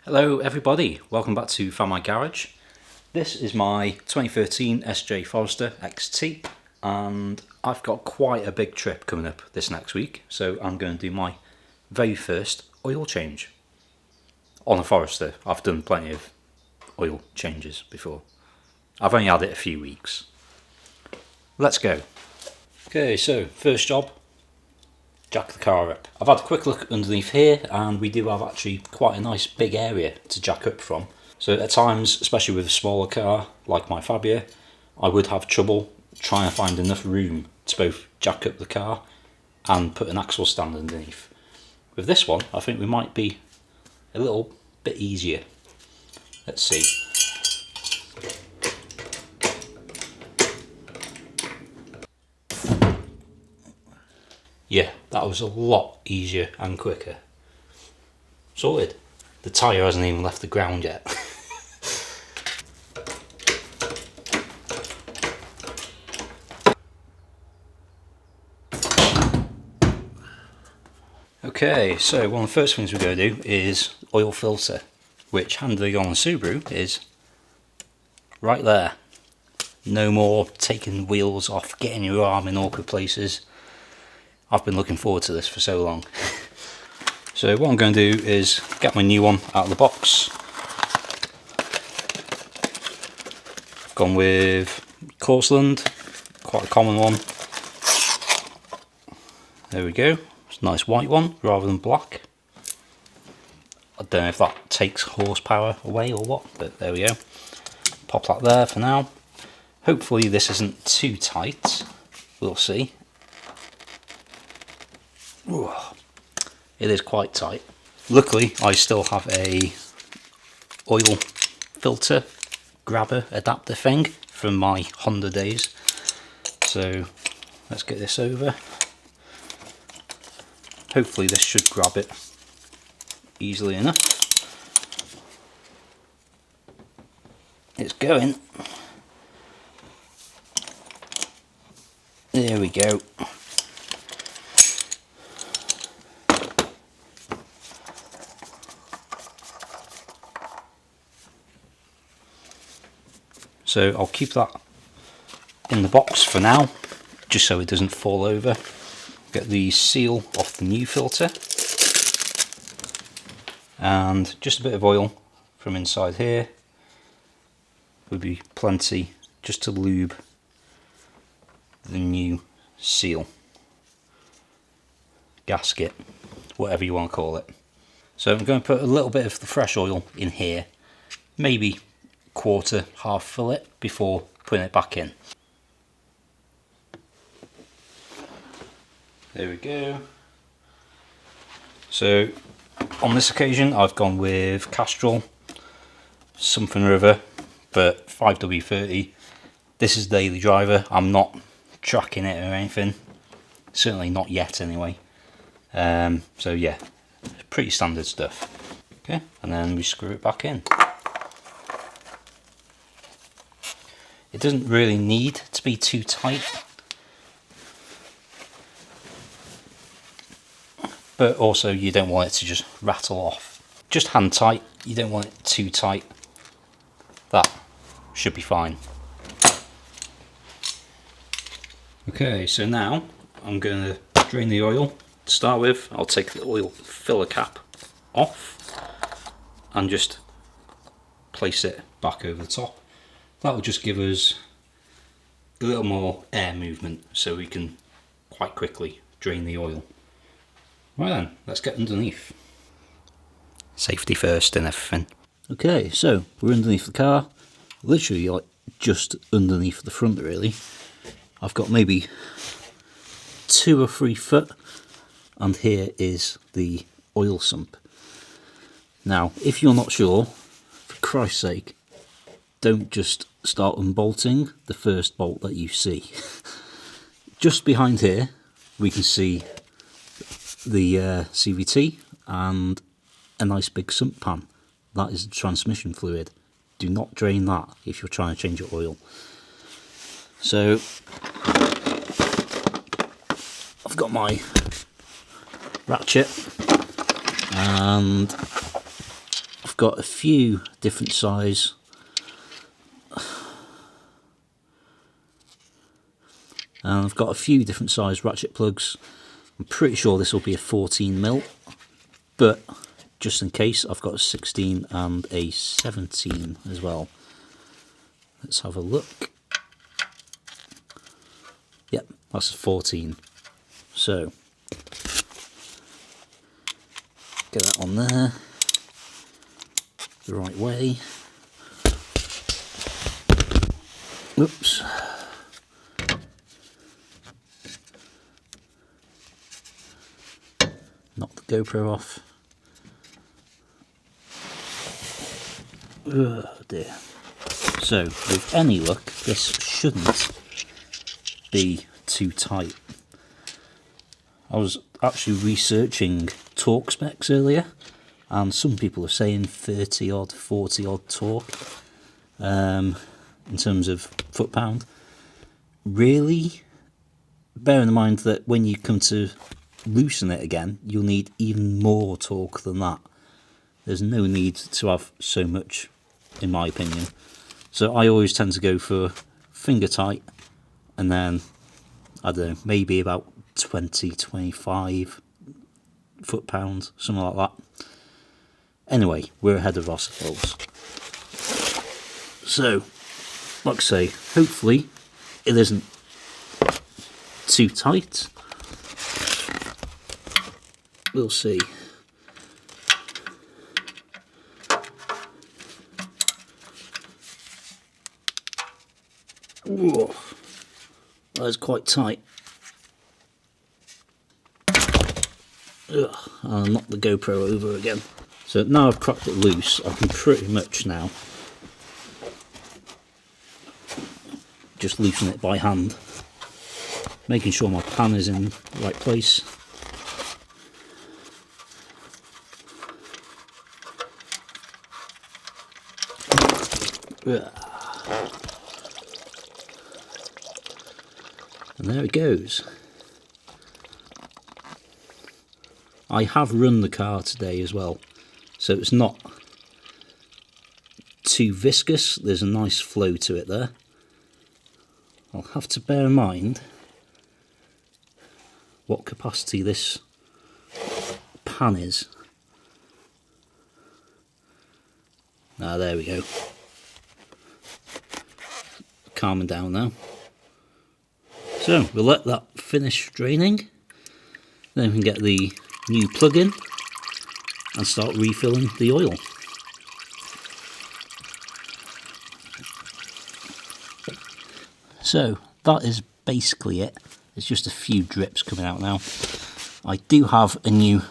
Hello everybody, welcome back to Famau Garage. This is my 2013 SJ Forester XT and I've got quite a big trip coming up this next week, so I'm going to do my very first oil change on a Forester. I've done plenty of oil changes before. I've only had it a few weeks. Let's go. Okay, so first job, jack the car up. I've had a quick look underneath here and we do have actually quite a nice big area to jack up from. So at times, especially with a smaller car like my Fabia, I would have trouble trying to find enough room to both jack up the car and put an axle stand underneath. With this one, I think we might be a little bit easier. Let's see. Yeah, that was a lot easier and quicker. Sorted. The tyre hasn't even left the ground yet. Okay, so one of the first things we're going to do is oil filter, which handily on a Subaru is right there. No more taking wheels off, getting your arm in awkward places. I've been looking forward to this for so long. So what I'm going to do is get my new one out of the box. I've gone with Corsland, quite a common one. There we go, it's a nice white one rather than black. I don't know if that takes horsepower away or what, but there we go. Pop that there for now. Hopefully this isn't too tight, we'll see. Ooh, it is quite tight. Luckily I still have a oil filter grabber adapter thing from my Honda days. So let's get this over. Hopefully this should grab it easily enough. It's going. There we go. So I'll keep that in the box for now, just so it doesn't fall over. Get the seal off the new filter. And just a bit of oil from inside here would be plenty just to lube the new seal, gasket, whatever you want to call it. So I'm going to put a little bit of the fresh oil in here, maybe quarter, half fill it before putting it back in. There we go. So on this occasion I've gone with Castrol, something or other, but 5W30. This is daily driver, I'm not tracking it or anything, certainly not yet anyway. So yeah, pretty standard stuff. Okay, and then we screw it back in. It doesn't really need to be too tight, but also you don't want it to just rattle off. Just hand tight, you don't want it too tight. That should be fine. Okay, so now I'm going to drain the oil. To start with, I'll take the oil filler cap off and just place it back over the top. That will just give us a little more air movement so we can quite quickly drain the oil. Right then, let's get underneath. Safety first and everything. Okay, so we're underneath the car, literally like just underneath the front really. I've got maybe 2 or 3 foot, and here is the oil sump. Now, if you're not sure, for Christ's sake, don't just start unbolting the first bolt that you see. Just behind here we can see the CVT and a nice big sump pan. That is the transmission fluid. Do not drain that if you're trying to change your oil. So I've got my ratchet and I've got a few different size ratchet plugs. I'm pretty sure this will be a 14mm, but just in case, I've got a 16 and a 17 as well. Let's have a look. Yep, that's a 14. So get that on there the right way. Oops. Knock the GoPro off. Oh dear. So, with any luck, this shouldn't be too tight. I was actually researching torque specs earlier, and some people are saying 30 odd, 40 odd torque in terms of foot-pound. Really, bearing in mind that when you come to loosen it again, you'll need even more torque than that. There's no need to have so much, in my opinion. So I always tend to go for finger tight, and then, I don't know, maybe about 20, 25 foot-pounds, something like that. Anyway, we're ahead of ourselves. So, like I say, hopefully it isn't too tight. We'll see. Whoa, that is quite tight. Ugh, I'll knock the GoPro over again. So now I've cracked it loose, I can pretty much now just loosen it by hand, making sure my pan is in the right place. Ugh. And there it goes. I have run the car today as well, so it's not too viscous. There's a nice flow to it there. I'll have to bear in mind what capacity this pan is. Ah, there we go. Calming down now. So we'll let that finish draining, then we can get the new plug in and start refilling the oil. So that is basically it. There's just a few drips coming out now. I do have a new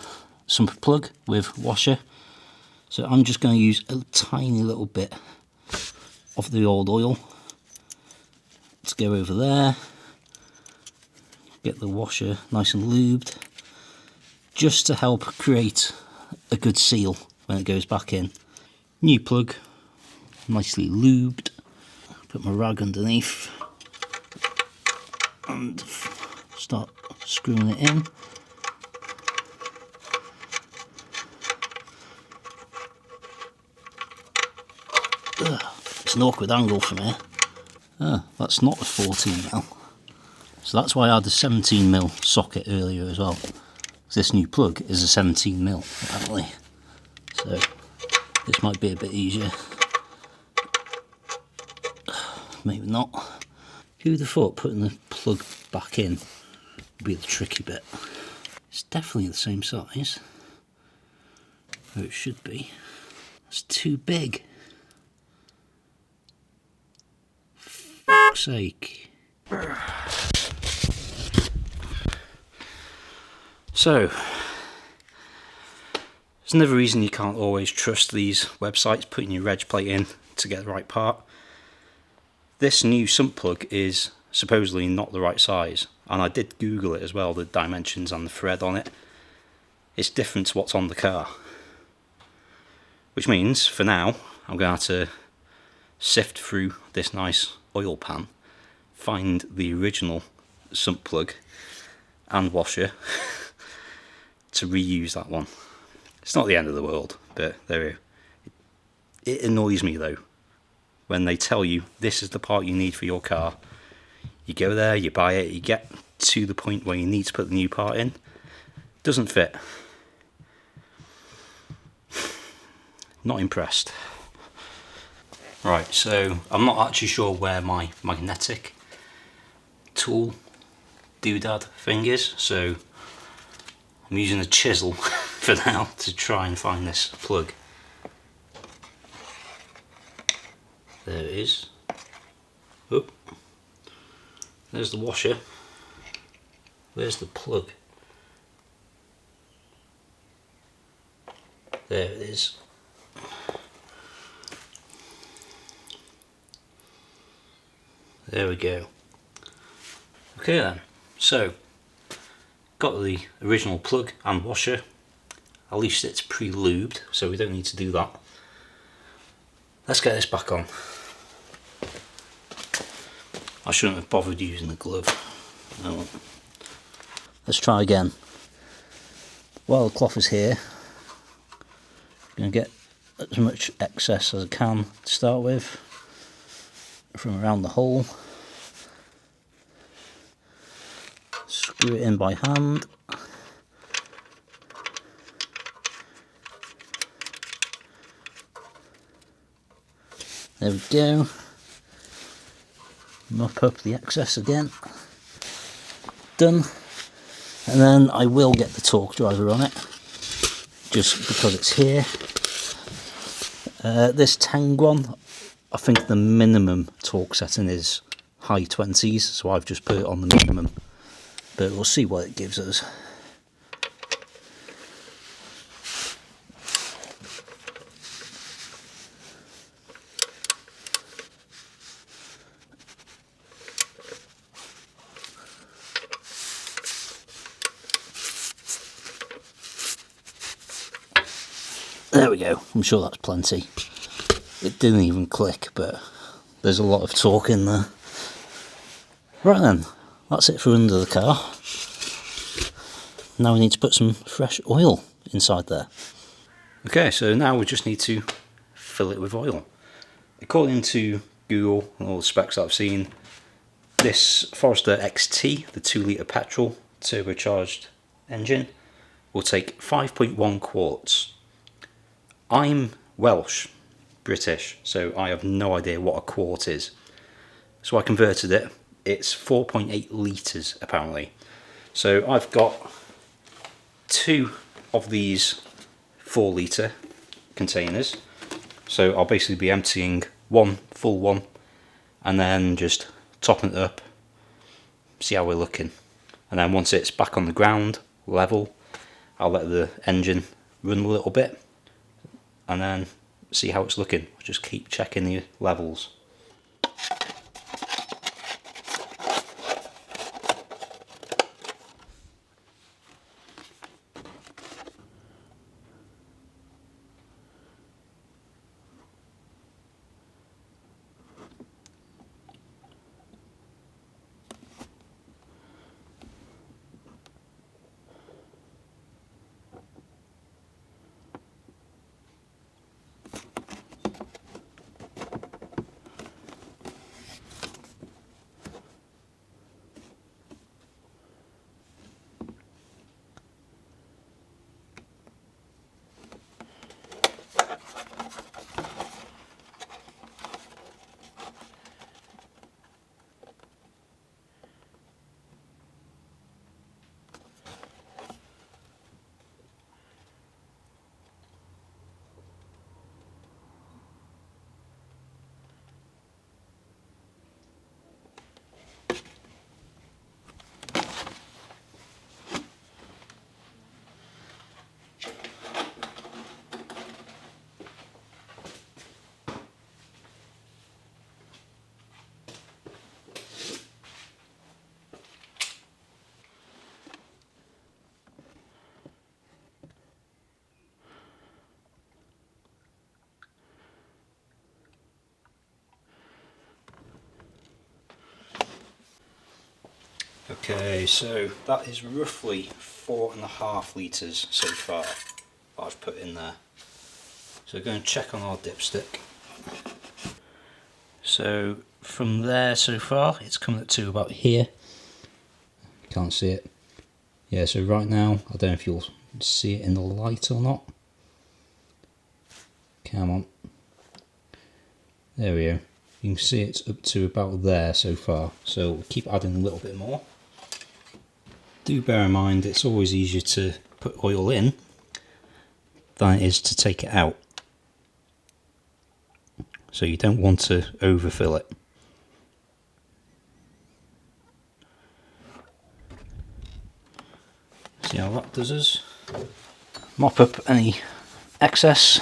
sump plug with washer, so I'm just going to use a tiny little bit of the old oil to go over there. Get the washer nice and lubed, just to help create a good seal when it goes back in. New plug, nicely lubed. Put my rag underneath and start screwing it in. Ugh, it's an awkward angle from here. Ah, that's not a 14mm. So that's why I had the 17mm socket earlier as well. This new plug is a 17mm apparently. So this might be a bit easier. Maybe not. Who'd have thought putting the plug back in would be the tricky bit. It's definitely the same size. Or it should be. It's too big. For fuck's sake. So, there's another reason you can't always trust these websites putting your reg plate in to get the right part. This new sump plug is supposedly not the right size, and I did Google it as well, the dimensions and the thread on it. It's different to what's on the car. Which means, for now, I'm going to have to sift through this nice oil pan, find the original sump plug and washer to reuse that one. It's not the end of the world, but there It annoys me though when they tell you this is the part you need for your car. You go there, you buy it, you get to the point where you need to put the new part in, doesn't fit. Not impressed. Right, so I'm not actually sure where my magnetic tool doodad thing is, so I'm using a chisel for now to try and find this plug. There it is. Oh, there's the washer. Where's the plug? There it is. There we go. Okay then, so got the original plug and washer. At least it's pre-lubed, so we don't need to do that. Let's get this back on. I shouldn't have bothered using the glove. Oh. Let's try again. While the cloth is here, I'm going to get as much excess as I can to start with from around the hole. Screw it in by hand. There we go. Mop up the excess again. Done. And then I will get the torque driver on it, just because it's here. This Tang one, I think the minimum torque setting is high 20s, so I've just put it on the minimum, but we'll see what it gives us. There we go, I'm sure that's plenty. It didn't even click, but there's a lot of torque in there. Right then, that's it for under the car. Now we need to put some fresh oil inside there. Okay, so now we just need to fill it with oil. According to Google and all the specs that I've seen, this Forester XT, the 2 litre petrol turbocharged engine, will take 5.1 quarts. I'm Welsh, British, so I have no idea what a quart is. So I converted it. It's 4.8 litres apparently. So I've got 2 of these 4 litre containers. So I'll basically be emptying one full one and then just topping it up, see how we're looking. And then once it's back on the ground, level, I'll let the engine run a little bit and then see how it's looking. Just keep checking the levels. Okay, so that is roughly 4.5 litres so far that I've put in there. So we're going to check on our dipstick. So from there so far, it's coming up to about here. Can't see it. Yeah, so right now, I don't know if you'll see it in the light or not. Come on. There we go. You can see it's up to about there so far. So we'll keep adding a little bit more. Do bear in mind, it's always easier to put oil in than it is to take it out. So you don't want to overfill it. See how that does us? Mop up any excess,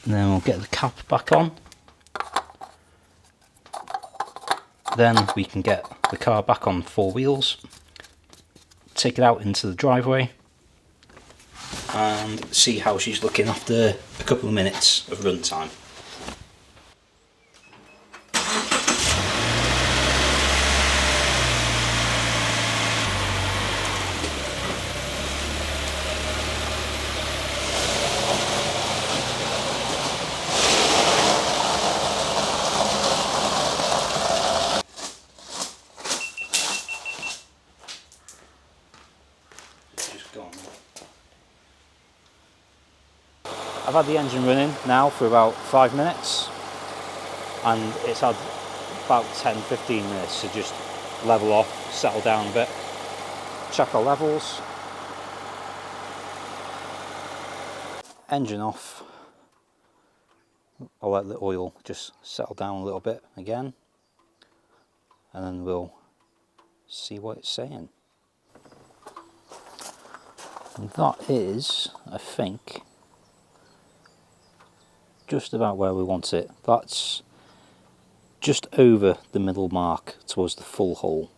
and then we'll get the cap back on. Then we can get the car back on 4 wheels, take it out into the driveway, and see how she's looking after a couple of minutes of run time. I've had the engine running now for about 5 minutes, and it's had about 10-15 minutes to just level off, settle down a bit, check our levels. Engine off. I'll let the oil just settle down a little bit again, and then we'll see what it's saying. And that is, I think, just about where we want it. That's just over the middle mark towards the full hole.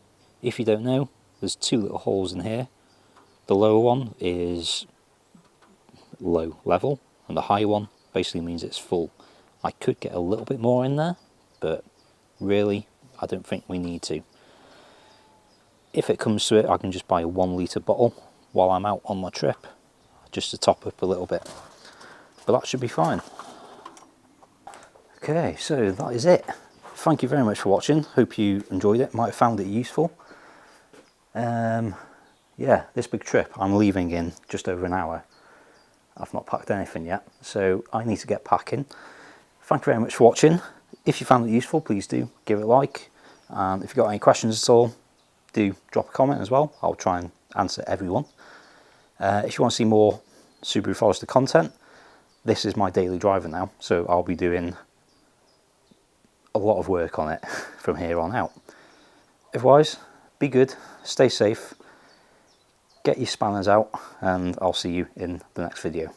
If you don't know, there's 2 little holes in here. The lower one is low level, and the high one basically means it's full. I could get a little bit more in there, but really I don't think we need to. If it comes to it, I can just buy a 1 litre bottle while I'm out on my trip, just to top up a little bit, but that should be fine. Okay, so that is it. Thank you very much for watching. Hope you enjoyed it, might have found it useful. Yeah, this big trip I'm leaving in just over an hour. I've not packed anything yet, so I need to get packing. Thank you very much for watching. If you found it useful, please do give it a like. And if you've got any questions at all, do drop a comment as well. I'll try and answer everyone. If you want to see more Subaru Forester content, this is my daily driver now, so I'll be doing a lot of work on it from here on out. Otherwise, be good, stay safe, get your spanners out, and I'll see you in the next video.